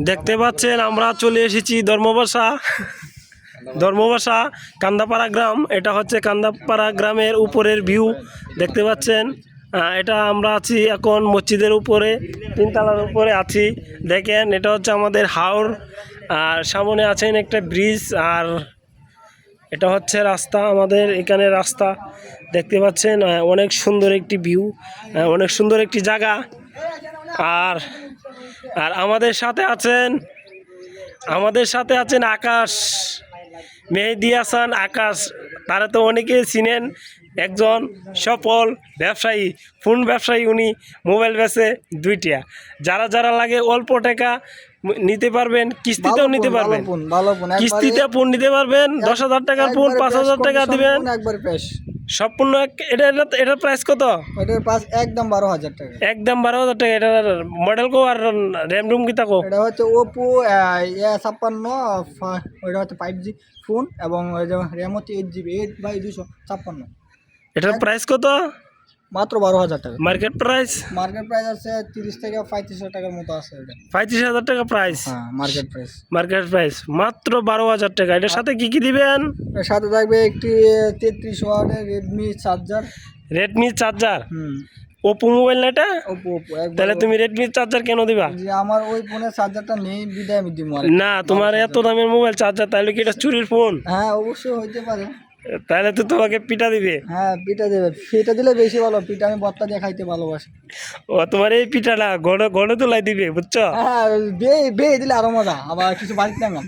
দেখতে পাচ্ছেন আমরা চলে এসেছি ধর্মবাসা কান্দাপাড়া গ্রাম। এটা হচ্ছে কান্দাপাড়া গ্রামের উপরের ভিউ দেখতে পাচ্ছেন। এটা আমরা আছি এখন মসজিদের উপরে, 3 তলার উপরে আছি। দেখেন এটা হচ্ছে আমাদের হাওর, আর সামনে আছেন একটা ব্রিজ, আর এটা হচ্ছে রাস্তা। আমাদের এখানে রাস্তা দেখতে পাচ্ছেন, অনেক সুন্দর একটি ভিউ, অনেক সুন্দর একটি জায়গা। আর আর আমাদের সাথে আছেন আকাশ, মেহেদি হাসান আকাশ। তারা তো অনেকে চিনেন, একজন সফল ব্যবসায়ী, ফোন ব্যবসায়ী। উনি মোবাইল বেচে 2টা। যারা লাগে অল্প টাকা নিতে পারবেন, কিস্তিতেও নিতে পারবেন। কিস্তিতে ফোন নিতে পারবেন, 10,000 টাকার ফোন 5,000 টাকা দিবেন সম্পূর্ণ। এটার প্রাইস কত? এটার প্রাইস একদম 12,000 টাকা। একদম 12,000 টাকা। এটার মডেল কো আর র্যাম রুম কি থাকো? এটা হচ্ছে ওপো A56, ওইটা হচ্ছে 5G ফোন, এবং র্যাম হচ্ছে 8GB, 8/256। এটার প্রাইস কত? মাত্র 12,000 টাকা। মার্কেট প্রাইস আছে 30 থেকে 35,000 টাকার মতো আছে। এটা 35,000 টাকা প্রাইস। হ্যাঁ, মার্কেট প্রাইস মাত্র 12,000 টাকা। এটার সাথে কি দিবেন? এর সাথে থাকবে একটি 33 ওয়াটের রেডমি চার্জার। ওপো মোবাইল না এটা? ওপো তাহলে তুমি রেডমি চার্জার কেন দিবা? যে আমার ওই ফোনের চার্জারটা নেই, বিদায় আমি দিব। না, তোমার এত দামের মোবাইল চার্জার, তাহলে কি এটা চুরির ফোন? হ্যাঁ, অবশ্যই হইতে পারে। তাহলে তো তোমাকে পিটা দিবে। হ্যাঁ, পিঠা দেবে। পিঠা দিলে বেশি ভালো। পিঠা আমি ভর্তা দিয়ে খাইতে ভালোবাসি। ও, তোমার এই পিঠাটা গণে তোলাই দিবে, বুঝছো? হ্যাঁ, বে দিলে আরো মজা। আবার কিছু বাড়িতে না।